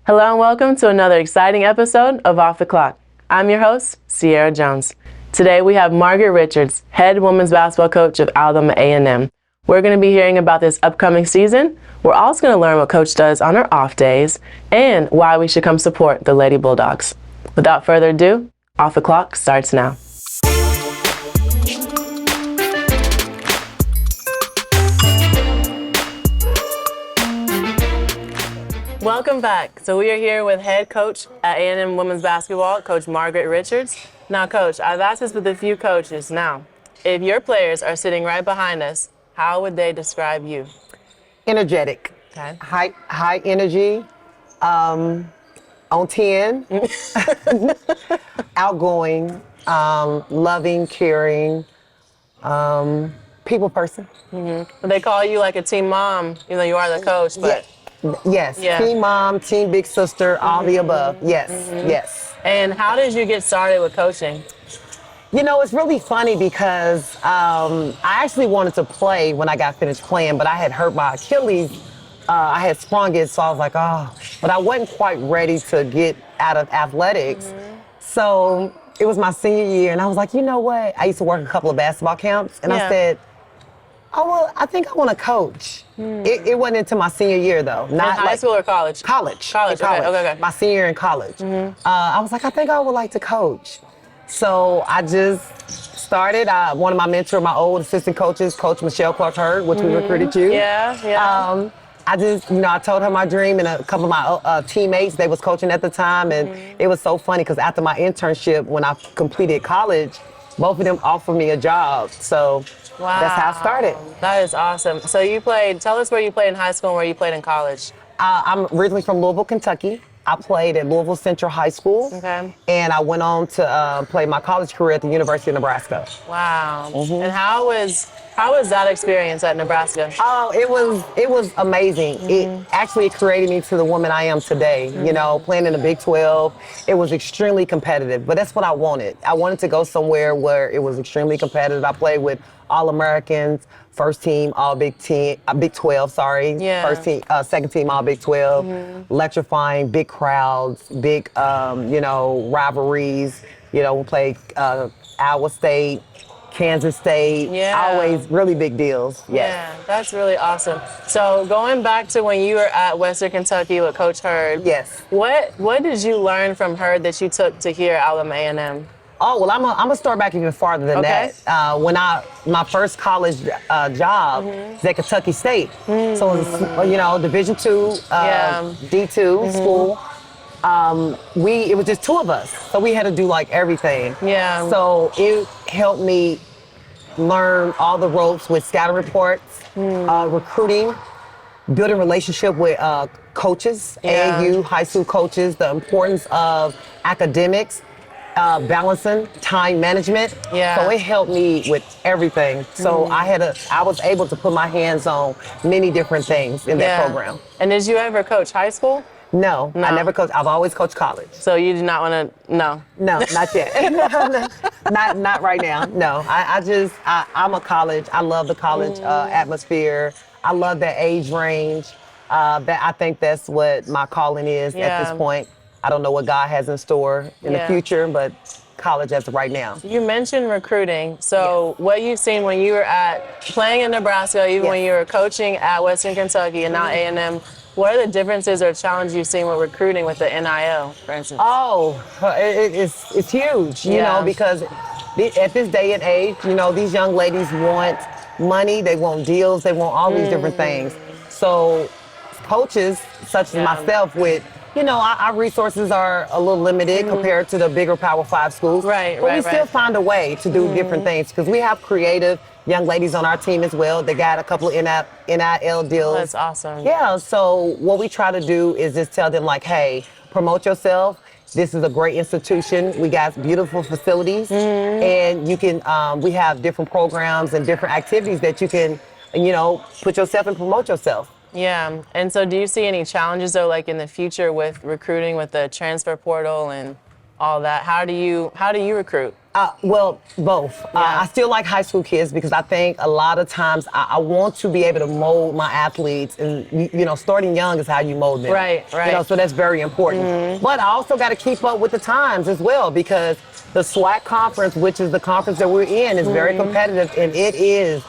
Hello and welcome to another exciting episode of Off the Clock. I'm your host, Sierra Jones. Today we have Margaret Richards, head women's basketball coach of Alabama A&M. We're going to be hearing about this upcoming season. We're also going to learn what Coach does on her off days and why we should come support the Lady Bulldogs. Without further ado, Off the Clock starts now. Welcome back. So we are here with head coach at A&M Women's Basketball, Coach Margaret Richards. Now, Coach, I've asked this with a few coaches. Now, if your players are sitting right behind us, how would they describe you? Energetic. Okay. High energy, on 10, outgoing, loving, caring, people person. Mm-hmm. They call you like a team mom, even though you are the coach, but... Yes, team mom, team big sister, all the above. Yes, yes. And how did you get started with coaching? You know, it's really funny because I actually wanted to play when I got finished playing, but I had hurt my Achilles. I had sprung it, so I was like, oh. But I wasn't quite ready to get out of athletics. So it was my senior year, and I was like, you know what? I used to work a couple of basketball camps, and I said, oh, well, I think I want to coach. It wasn't until my senior year, though. Not in high school or college? College. College, okay. My senior year in college. I was like, I think I would like to coach. So I just started. One of my mentors, my old assistant coaches, Coach Michelle Clark-Hurd, which we recruited you. Yeah. I just, I told her my dream, and a couple of my teammates, they was coaching at the time, and it was so funny because after my internship, when I completed college, both of them offered me a job. So that's how I started. That is awesome. So you played, tell us where you played in high school and where you played in college. I'm originally from Louisville, Kentucky. I played at Louisville Central High School. Okay. And I went on to play my college career at the University of Nebraska. Wow. And how was that experience at Nebraska? Oh, it was amazing. It actually created me to the woman I am today. You know, playing in the Big 12, it was extremely competitive, but that's what I wanted. I wanted to go somewhere where it was extremely competitive. I played with All-Americans, first team, all Big 12, sorry. Yeah. First team, second team, all Big 12. Electrifying, big crowds, big, rivalries. You know, we played Iowa State, Kansas State, always really big deals. Yes. Yeah, that's really awesome. So going back to when you were at Western Kentucky with Coach Hurd, yes. What did you learn from Hurd that you took to here at Alabama A&M? Oh, well, I'm gonna start back even farther than that. When my first college job was at Kentucky State. So it was, Division II, D2 school. It was just two of us, so we had to do like everything. Yeah. So it helped me learn all the ropes with scouting reports, recruiting, building relationship with coaches, AAU high school coaches, the importance of academics, balancing time management. Yeah. So it helped me with everything. So I was able to put my hands on many different things in that program. And did you ever coach high school? No, I never coached. I've always coached college. So you do not want to? No. No, not yet. not right now. No, I'm a college. I love the college atmosphere. I love that age range. I think that's what my calling is at this point. I don't know what God has in store in the future, but college as of right now. You mentioned recruiting. So what you've seen when you were playing in Nebraska, even when you were coaching at Western Kentucky and now A&M, what are the differences or challenges you've seen with recruiting with the NIL, for instance? Oh, it's huge, you know, because at this day and age, these young ladies want money, they want deals, they want all these different things. So coaches such as myself with, our resources are a little limited compared to the bigger Power 5 schools. But we still find a way to do different things because we have creative young ladies on our team as well. They got a couple of NIL deals. That's awesome. Yeah, so what we try to do is just tell them like, hey, promote yourself. This is a great institution. We got beautiful facilities and you can, we have different programs and different activities that you can, put yourself and promote yourself. Yeah, and so do you see any challenges though, like in the future with recruiting with the transfer portal and? all that. How do you recruit? Well, both. I still like high school kids because I think a lot of times I want to be able to mold my athletes, and starting young is how you mold them. Right. So that's very important. But I also got to keep up with the times as well, because the SWAC conference, which is the conference that we're in, is very competitive, and it is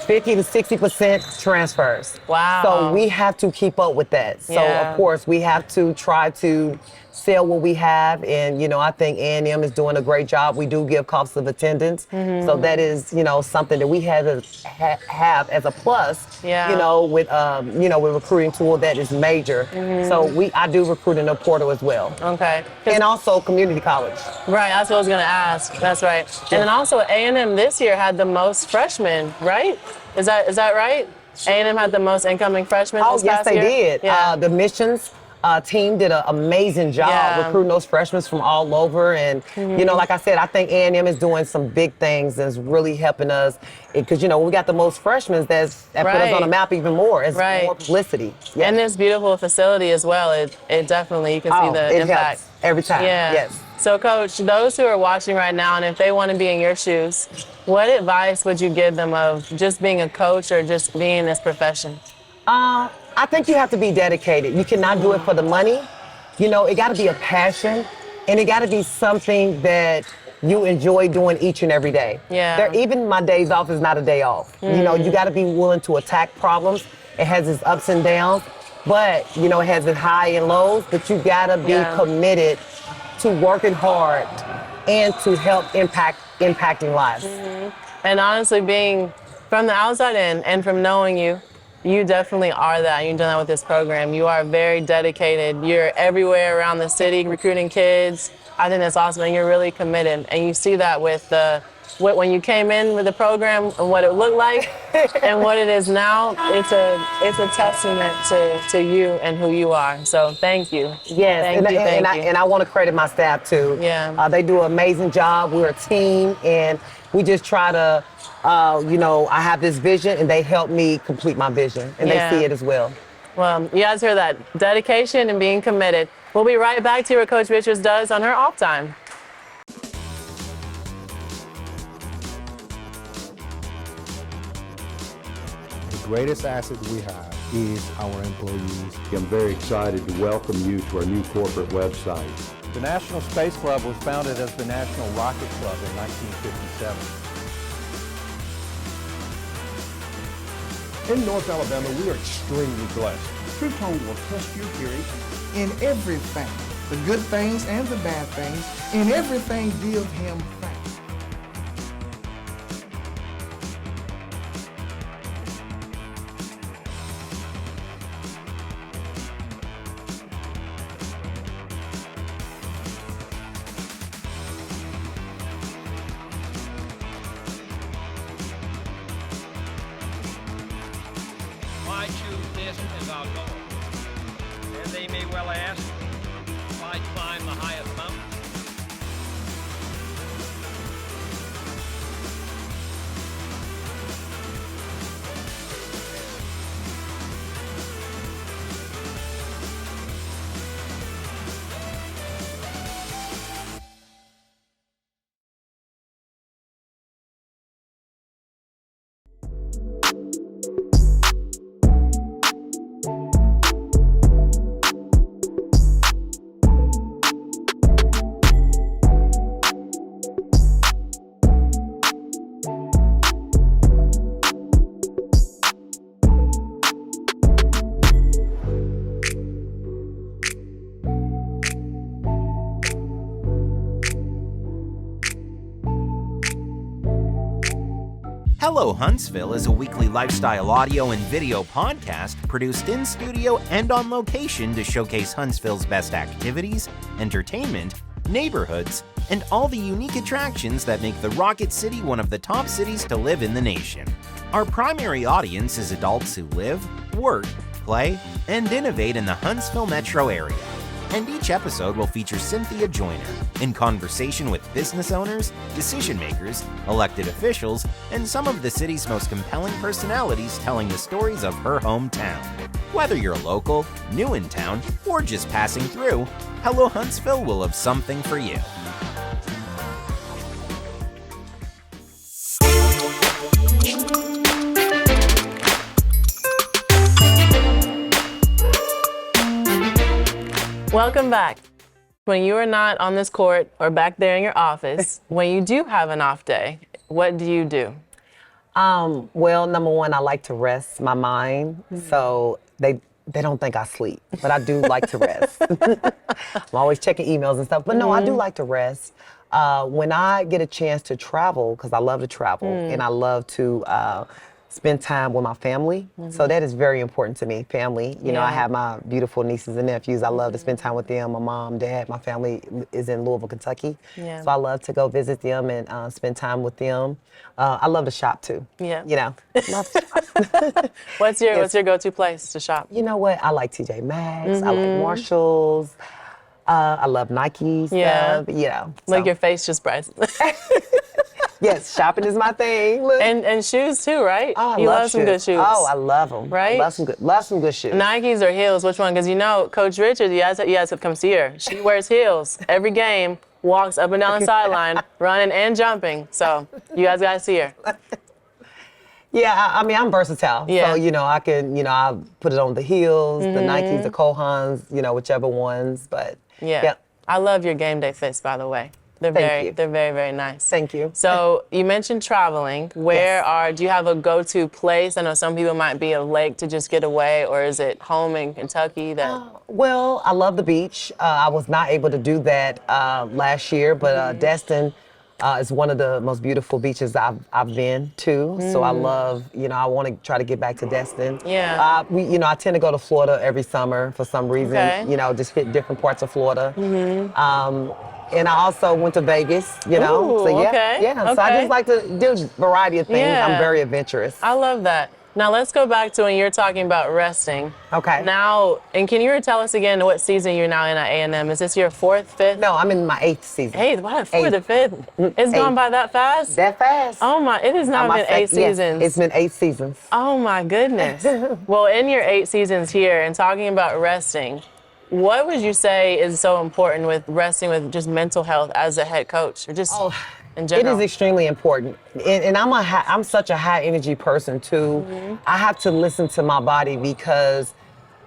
50 to 60% transfers. Wow. So we have to keep up with that. So of course we have to try to sell what we have, and I think A&M is doing a great job. We do give costs of attendance, so that is something that we have as a plus. With recruiting tool that is major. So I do recruit in the portal as well. Okay. And also community college. Right, that's what I was going to ask. That's right. And then also A&M this year had the most freshmen, right? Is that right? A&M had the most incoming freshmen this past year? Yes, they did. Yeah. The missions team did an amazing job recruiting those freshmen from all over. And, like I said, I think A&M is doing some big things that's really helping us. Because, we got the most freshmen that put us on the map even more. It's more publicity. Yeah. And this beautiful facility as well. It definitely, you can see the impact. Helps every time. Yeah. Yes. So, Coach, those who are watching right now, and if they want to be in your shoes, what advice would you give them of just being a coach or just being in this profession? I think you have to be dedicated. You cannot do it for the money. It got to be a passion, and it got to be something that you enjoy doing each and every day. Yeah. Even my days off is not a day off. You got to be willing to attack problems. It has its ups and downs, but it has its high and lows. But you got to be committed to working hard and to help impacting lives. And honestly, being from the outside in and from knowing you, you definitely are that. You've done that with this program. You are very dedicated. You're everywhere around the city recruiting kids. I think that's awesome, and you're really committed. And you see that with when you came in with the program and what it looked like and what it is now. It's a testament to you and who you are. So thank you. Yes, Thank you. And I want to credit my staff too. Yeah. They do an amazing job. We're a team, and we just try to. I have this vision, and they help me complete my vision, and they see it as well. Well, you guys heard that. Dedication and being committed. We'll be right back to what Coach Richards does on her off time. The greatest asset we have is our employees. I'm very excited to welcome you to our new corporate website. The National Space Club was founded as the National Rocket Club in 1957. In North Alabama, we are extremely blessed. Truth Home will test your theory in everything, the good things and the bad things. In everything, give him thanks. Why choose this as our Lord? And they may well ask, why climb the highest mountain? Hello Huntsville is a weekly lifestyle audio and video podcast produced in studio and on location to showcase Huntsville's best activities, entertainment, neighborhoods, and all the unique attractions that make the Rocket City one of the top cities to live in the nation. Our primary audience is adults who live, work, play, and innovate in the Huntsville metro area. And each episode will feature Cynthia Joyner in conversation with business owners, decision makers, elected officials, and some of the city's most compelling personalities telling the stories of her hometown. Whether you're local, new in town, or just passing through, Hello Huntsville will have something for you. Welcome back. When you are not on this court or back there in your office, when you do have an off day, what do you do? Well, number one, I like to rest my mind. So they don't think I sleep, but I do like to rest. I'm always checking emails and stuff, but no, I do like to rest. When I get a chance to travel, because I love to travel and I love to spend time with my family. So that is very important to me, family. You know, I have my beautiful nieces and nephews. I love to spend time with them. My mom, dad, my family is in Louisville, Kentucky. So I love to go visit them and spend time with them. I love to shop too. You know, love to shop. What's your go-to place to shop? You know what? I like TJ Maxx. I like Marshalls. I love Nike stuff. You know, like your face just bright. Yes, shopping is my thing. Look. And shoes too, right? Oh, you love some good shoes. Oh, I love them. Right? Love some good shoes. Nikes or heels? Which one? Because you know, Coach Richards, you guys have to come see her. She wears heels every game, walks up and down the sideline, running and jumping. So you guys got to see her. Yeah, I mean, I'm versatile. So, you know, I can, you know, I'll put it on the heels, the Nikes, the Kohans, you know, whichever ones. But yeah. I love your game day fits, by the way. They're very, very nice. Thank you. So you mentioned traveling. Do you have a go-to place? I know some people might be a lake to just get away, or is it home in Kentucky Well, I love the beach. I was not able to do that last year, but Destin is one of the most beautiful beaches I've been to. So I love, you know, I want to try to get back to Destin. You know, I tend to go to Florida every summer for some reason. You know, just hit different parts of Florida. And I also went to Vegas, you know. Ooh, so So I just like to do a variety of things. I'm very adventurous. I love that. Now let's go back to when you're talking about resting. Okay. Now, and can you tell us again what season you're now in at A&M? Is this your 4th, 5th? No, I'm in my 8th season. 8th? What? 4th to 5th? It's gone by that fast? That fast. Oh my! It has now been 8 seasons. It's been 8 seasons. Oh my goodness. Well, in your 8 seasons here, and talking about resting, what would you say is so important with resting with just mental health as a head coach, or just in general? It is extremely important, and I'm such a high energy person too. I have to listen to my body because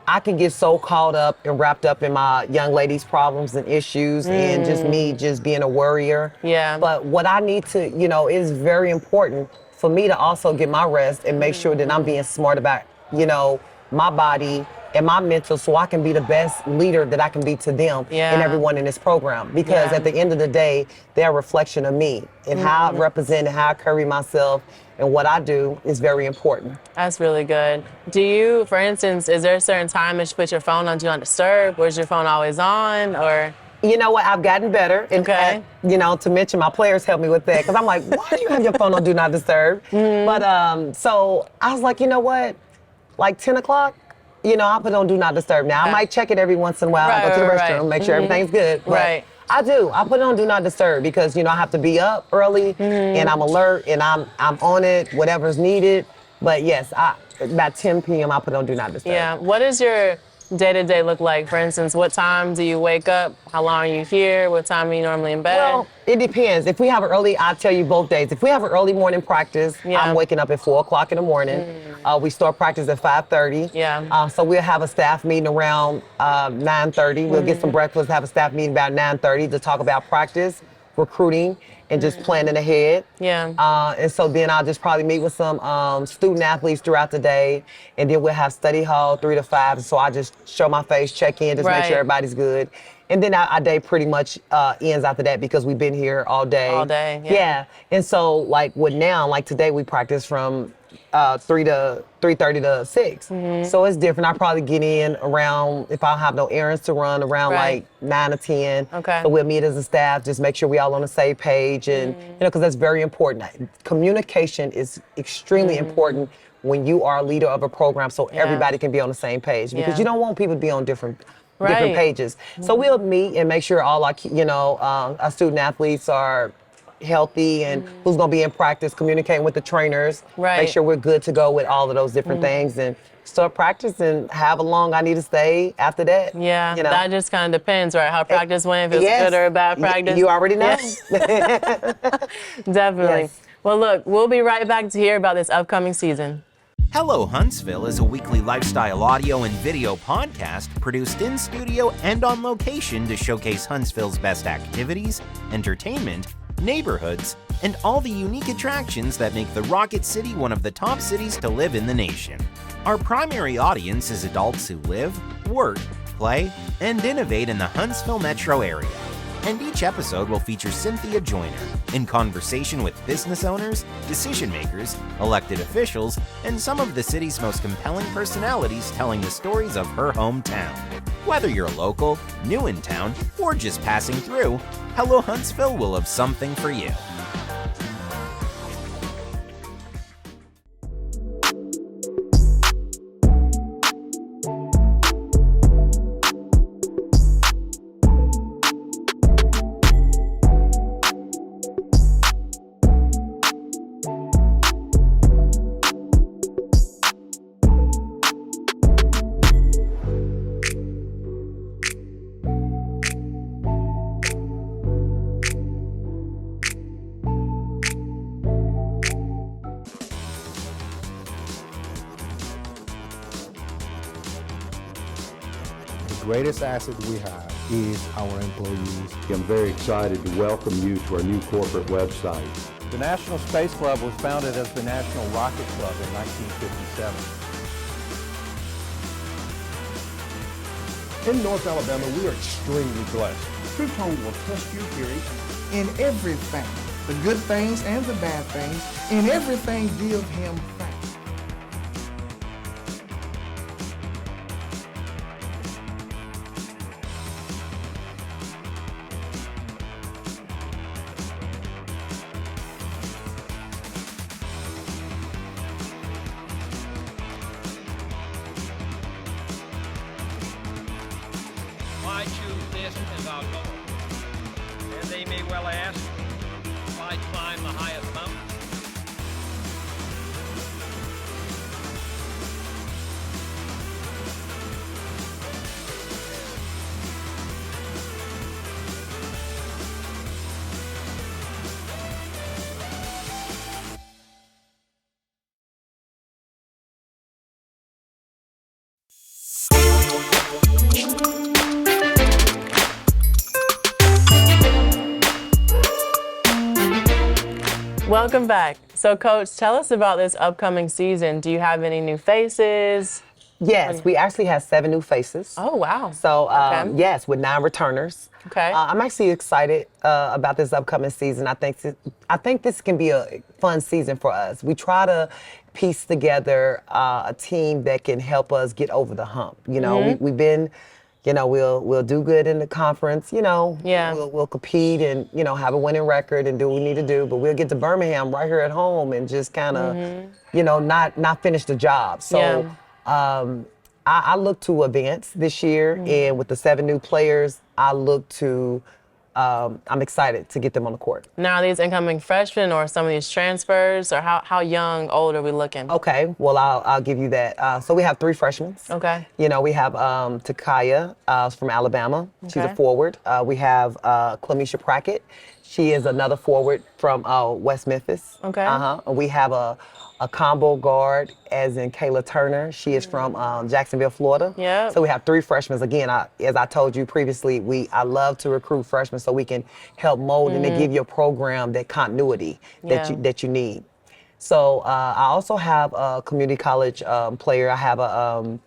I can get so caught up and wrapped up in my young ladies' problems and issues, and just me just being a worrier. But what I need to, you know, it is very important for me to also get my rest and make sure that I'm being smart about, you know, my body and my mental, so I can be the best leader that I can be to them and everyone in this program. Because at the end of the day, they're a reflection of me, and how I represent and how I carry myself and what I do is very important. That's really good. Do you, for instance, is there a certain time that you put your phone on Do Not Disturb, or is your phone always on, or? You know what, I've gotten better. And, you know, to mention, my players help me with that, because I'm like, why do you have your phone on Do Not Disturb? But so I was like, you know what, like 10 o'clock, you know, I put on Do Not Disturb now. I might check it every once in a while. I go to the restroom, make sure everything's good. But I do. I put it on Do Not Disturb because, you know, I have to be up early and I'm alert and I'm on it, whatever's needed. But yes, about 10 p.m. I put on Do Not Disturb. Yeah. What does your day-to-day look like? For instance, what time do you wake up? How long are you here? What time are you normally in bed? Well, it depends. If we have an early, I'll tell you both days. If we have an early morning practice, I'm waking up at 4 o'clock in the morning. We start practice at 5:30. So we'll have a staff meeting around 9:30. We'll get some breakfast, have a staff meeting about 9:30 to talk about practice, recruiting, and just planning ahead. And so then I'll just probably meet with some student athletes throughout the day, and then we'll have study hall 3 to 5. So I just show my face, check in, just make sure everybody's good. And then our day pretty much ends after that because we've been here all day. All day, And so like now, like today we practice from 3:30 to 6. So it's different. I probably get in around, if I don't have no errands to run, around like 9 or 10. So we'll meet as a staff, just make sure we all on the same page, and you know, because that's very important. Communication is extremely important when you are a leader of a program, so everybody can be on the same page, because you don't want people to be on different pages. So we'll meet and make sure all our, you know, our student athletes are healthy and who's going to be in practice, communicating with the trainers, make sure we're good to go with all of those different things, and start practice and however long I need to stay after that. Yeah, you know. that just kind of depends, right? How practice went, if it's Yes. good or a bad practice. You already know. Definitely. Yes. Well, look, we'll be right back to hear about this upcoming season. Hello Huntsville is a weekly lifestyle audio and video podcast produced in studio and on location to showcase Huntsville's best activities, entertainment, neighborhoods, and all the unique attractions that make the Rocket City one of the top cities to live in the nation. Our primary audience is adults who live, work, play, and innovate in the Huntsville metro area. And each episode will feature Cynthia Joyner in conversation with business owners, decision makers, elected officials, and some of the city's most compelling personalities telling the stories of her hometown. Whether you're local, new in town, or just passing through, Hello Huntsville will have something for you. The greatest asset we have is our employees. I'm very excited to welcome you to our new corporate website. The National Space Club was founded as the National Rocket Club in 1957. In North Alabama, we are extremely blessed. Truth Home will test your theory In everything, the good things and the bad things, in everything give him thanks. Why choose this as our goal? And they may well ask, why climb the highest mountain? Welcome back. So, Coach, tell us about this upcoming season. Do you have any new faces? Yes, we actually have 7 new faces. Oh, wow. So, Okay. yes, with 9 returners. Okay. I'm actually excited about this upcoming season. I think this can be a fun season for us. We try to piece together a team that can help us get over the hump. You know, we've been, you know, we'll do good in the conference. You know, Yeah. we'll compete and have a winning record and do what we need to do. But we'll get to Birmingham right here at home and just kind of, not finish the job. So. I look to advance this year, and with the 7 new players, I look to, I'm excited to get them on the court. Now, are these incoming freshmen or some of these transfers, or how young, old are we looking? Okay, well, I'll give you that. So we have 3 freshmen. Okay. You know, we have Takaya from Alabama. She's a Okay. forward. We have Clemisha Prackett. She is another forward from West Memphis. Okay. We have a combo guard, as in Kayla Turner. She is from Jacksonville, Florida. Yeah. So we have 3 freshmen. Again, as I told you previously, I love to recruit freshmen so we can help mold and to give your program that continuity that you need. So I also have a community college player. I have a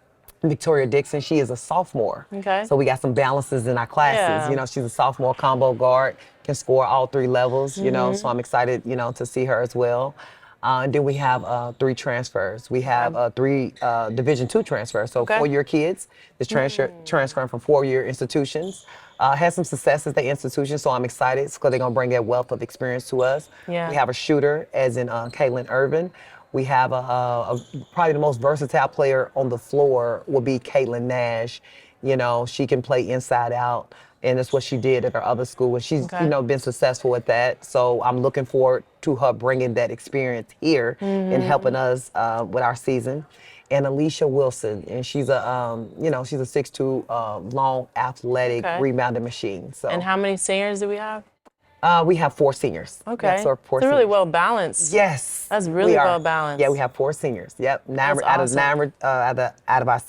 Victoria Dixon. She is a sophomore. Okay. So we got some balances in our classes. Yeah. You know, she's a sophomore combo guard, can score all 3 levels, you know, so I'm excited, to see her as well. And then we have 3 transfers. We have 3 Division II transfers. So Okay. 4-year kids that's transferring from 4-year institutions. Had some success at the institution, so I'm excited because they're going to bring that wealth of experience to us. Yeah. We have a shooter, as in Caitlin Irvin. We have probably the most versatile player on the floor will be Caitlin Nash. You know, she can play inside out, and that's what she did at her other school, and she's been successful at that. So I'm looking forward to her bringing that experience here and helping us with our season. and Alicia Wilson, and she's a she's a 6'2", long, athletic, rebounding machine. So. And how many seniors do we have? We have 4 seniors. Okay. Yes, so 4 it's really seniors. well balanced. Yes. That's really well balanced. Yeah, we have 4 seniors. Yep. That's awesome. Out of our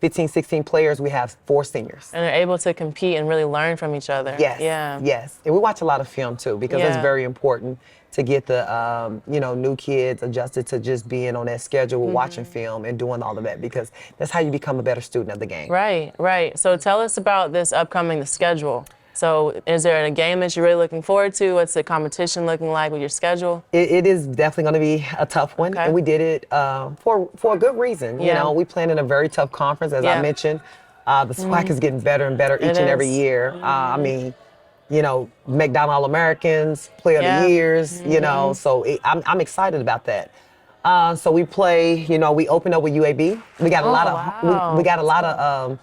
15-16 players, we have 4 seniors. And they're able to compete and really learn from each other. Yes. Yeah. Yes. And we watch a lot of film too, because it's very important to get the new kids adjusted to just being on that schedule, watching film and doing all of that, because that's how you become a better student of the game. Right, right. So tell us about this upcoming schedule. So is there a game that you're really looking forward to? What's the competition looking like with your schedule? It is definitely going to be a tough one, and we did it for a good reason. You know, we played in a very tough conference, as I mentioned. The SWAC is getting better and better each and every year. I mean, McDonald All-Americans, Player of the Years, so I'm excited about that. So we play, we open up with UAB. We got a lot of, we got a lot of,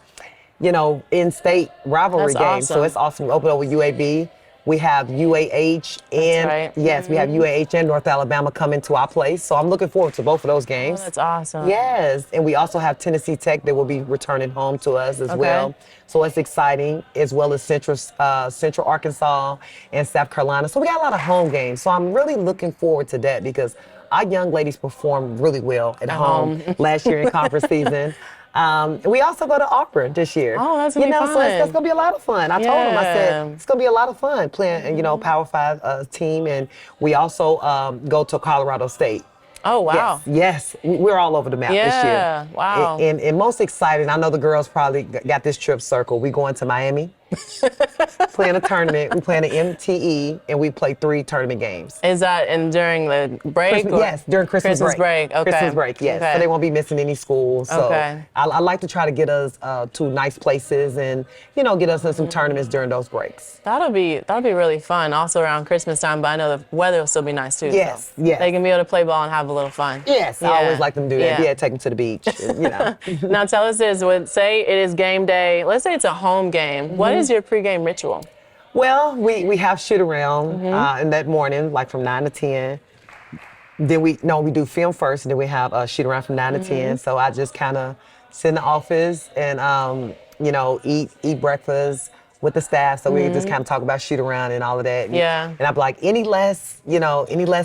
in-state rivalry games. So it's awesome. We open up with UAB. We have UAH and we have UAH and North Alabama coming to our place. So I'm looking forward to both of those games. Oh, that's awesome. Yes, and we also have Tennessee Tech that will be returning home to us as well. So it's exciting, as well as Central Arkansas and South Carolina. So we got a lot of home games. So I'm really looking forward to that, because our young ladies performed really well at home last year in conference season. We also go to Auburn this year. Oh, that's gonna be fun. So that's gonna be a lot of fun. I told them, I said, it's gonna be a lot of fun playing, Power 5 team, and we also go to Colorado State. Oh, wow. Yes, we're all over the map this year. Yeah, wow. And most exciting, I know the girls probably got this trip circled. We going to Miami, playing a tournament. We playing an MTE, and we play 3 tournament games. Is that during the break? Yes, during Christmas break. Okay. Christmas break, yes. Okay. So they won't be missing any school. So I like to try to get us to nice places and, get us in some tournaments during those breaks. That'll be really fun. Also around Christmas time, but I know the weather will still be nice too. Yes, so yes. They can be able to play ball and have a little fun. Yes, I always like them to do that. Yeah, take them to the beach. Now tell us this, say it is game day. Let's say it's a home game. What is your pregame ritual? Well, we have shoot around in that morning, like from 9 to 10. Then we do film first, and then we have a shoot around from 9 to 10. So I just kind of sit in the office and eat breakfast with the staff. So we just kind of talk about shoot around and all of that. And I'd be like, any less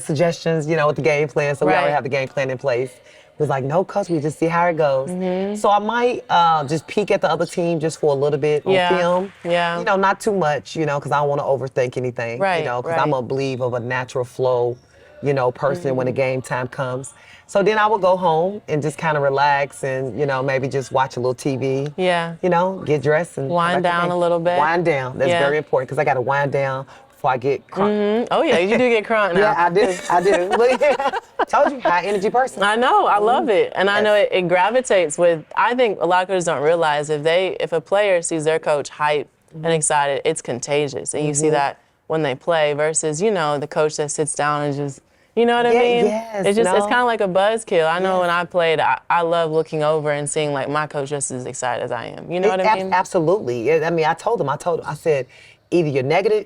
suggestions, with the game plan. So we already have the game plan in place. It was like, no, coach, we just see how it goes. So I might just peek at the other team just for a little bit on film. Yeah. Not too much, because I don't want to overthink anything. Right. Because I'm a believer of a natural flow, person when the game time comes. So then I would go home and just kind of relax and, maybe just watch a little TV. Yeah. Get dressed and wind down a little bit. Wind down. That's very important, because I got to wind down before I get crunk. Oh yeah, you do get crunk now. Yeah, I do. Look, told you, high energy person. I know, I love it. And I know it gravitates with, I think a lot of coaches don't realize if a player sees their coach hype and excited, it's contagious. And you see that when they play versus, the coach that sits down and just, you know what I mean? Yes, it's kind of like a buzzkill. I know when I played, I love looking over and seeing like my coach just as excited as I am. You know what I mean? Absolutely. I mean, I told them, I said, either you're negative,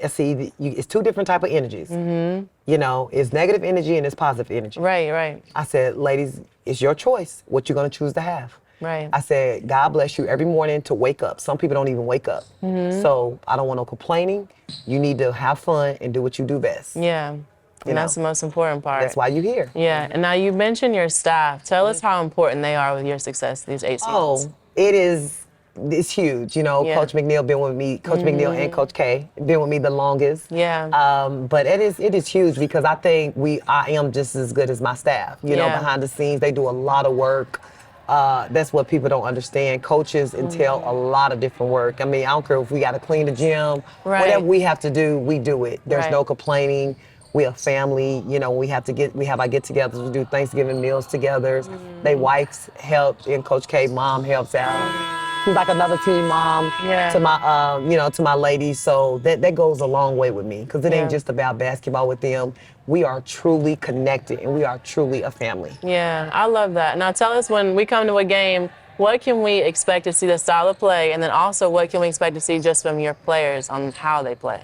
it's 2 different type of energies. It's negative energy and it's positive energy. Right. I said, ladies, it's your choice what you're going to choose to have. Right. I said, God bless you every morning to wake up. Some people don't even wake up. So I don't want no complaining. You need to have fun and do what you do best. Yeah. And that's the most important part. That's why you're here. Yeah. And now you mentioned your staff. Tell us how important they are with your success these 8 seasons. It's huge. Coach McNeil been with me, Coach McNeil and Coach K been with me the longest. Yeah. But it is huge, because I think I am just as good as my staff. Behind the scenes, they do a lot of work. That's what people don't understand. Coaches entail a lot of different work. I mean, I don't care if we got to clean the gym, whatever we have to do, we do it. There's no complaining. We're a family, we have our get-togethers. We do Thanksgiving meals together. They wives help, and Coach K mom helps out. She's like another team mom to my, to my ladies. So that goes a long way with me, because it ain't just about basketball with them. We are truly connected, and we are truly a family. Yeah, I love that. Now tell us, when we come to a game, what can we expect to see the style of play, and then also what can we expect to see just from your players on how they play?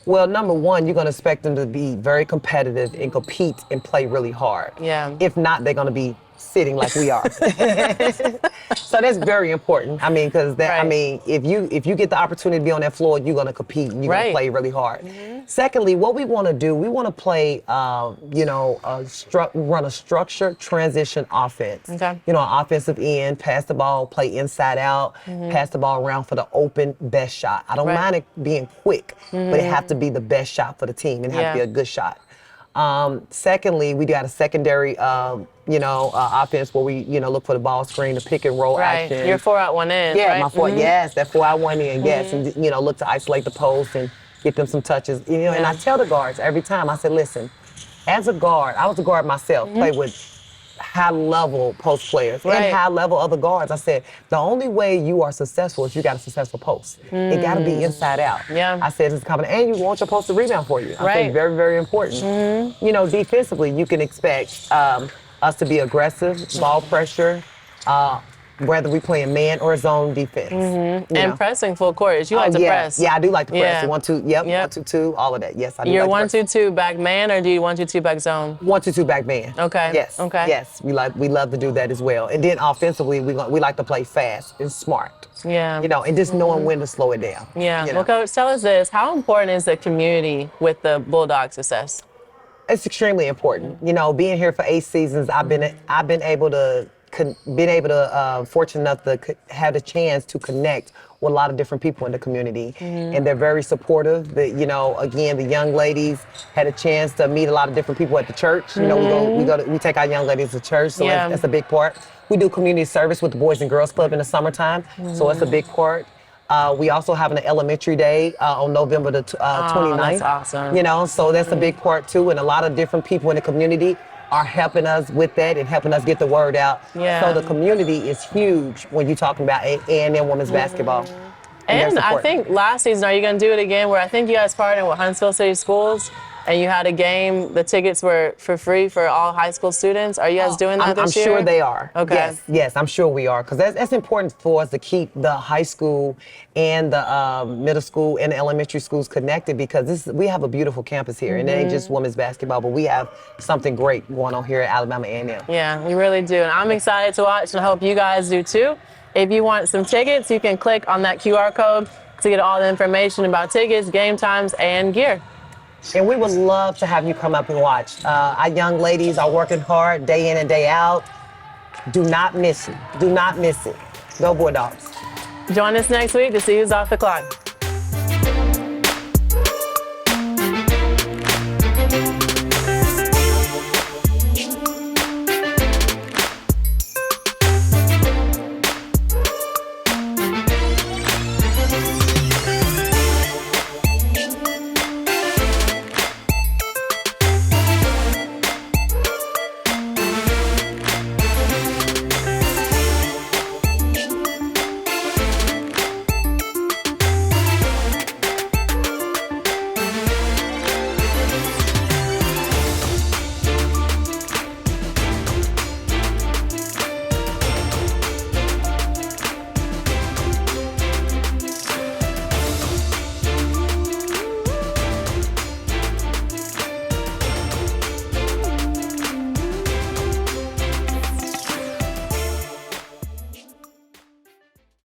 Well, number one, you're going to expect them to be very competitive and compete and play really hard. Yeah. If not, they're going to be sitting like we are. So that's very important. I mean, because Right. I mean, if you get the opportunity to be on that floor, you're gonna compete and you're Right. gonna play really hard. Secondly, what we want to do, we want to play, run a structured transition offense. Okay. You know, an offensive end, pass the ball, play inside out, pass the ball around for the open best shot. I don't Right. mind it being quick, but it have to be the best shot for the team and have to be Yeah. a good shot. Secondly, we got a secondary, offense where we, look for the ball screen, the pick and roll Right. action. Your 4 out 1 in. Yeah, right? my 4, yes, that 4 out 1 in, yes, and look to isolate the post and get them some touches. And I tell the guards every time, I said, listen, as a guard, I was a guard myself, play with high-level post players Right. and high-level other guards. I said, the only way you are successful is you got a successful post. It got to be inside out. Yeah. I said, it's a compliment, and you want your post to rebound for you. I Right. think very, very important. Defensively, you can expect us to be aggressive, ball pressure, whether we play in man or zone defense. you And know. pressing full court. You like to yeah. press. Yeah, I do like to press. Yeah. 1, 2, yep, Yep. 1, 2, 2, all of that. Yes, I do You're like to press. 1-2-2 back man, or do you 1-2-2 back zone? 1, 2, 2 back man. Okay. Yes. Okay. Yes. We love to do that as well. And then offensively, we like to play fast and smart. Yeah. And just knowing when to slow it down. Yeah. you know. Well, Coach, tell us this. How important is the community with the Bulldog success? It's extremely important. Being here for 8 seasons, I've been able to fortunate enough to have the chance to connect with a lot of different people in the community, and they're very supportive. Again, the young ladies had a chance to meet a lot of different people at the church. We take our young ladies to church, so Yeah. that's a big part. We do community service with the Boys and Girls Club in the summertime, so that's a big part. We also have an elementary day on November the 29th. That's awesome. So that's a big part too, and a lot of different people in the community are helping us with that and helping us get the word out. Yeah. So the community is huge when you're talking about A&M women's basketball. And their I support. think last season, are you going to do it again where I think you guys partnered with Huntsville City Schools and you had a game, the tickets were for free for all high school students? Are you guys doing that I'm this year? sure they are. Okay. Yes, I'm sure we are, because that's important for us to keep the high school and the middle school and the elementary schools connected, because we have a beautiful campus here, and it ain't just women's basketball, but we have something great going on here at Alabama A&M. Yeah, we really do. And I'm excited to watch, and I hope you guys do too. If you want some tickets, you can click on that QR code to get all the information about tickets, game times, and gear. And we would love to have you come up and watch. Our young ladies are working hard day in and day out. Do not miss it. Do not miss it. Go Bulldogs. Join us next week to see who's off the clock.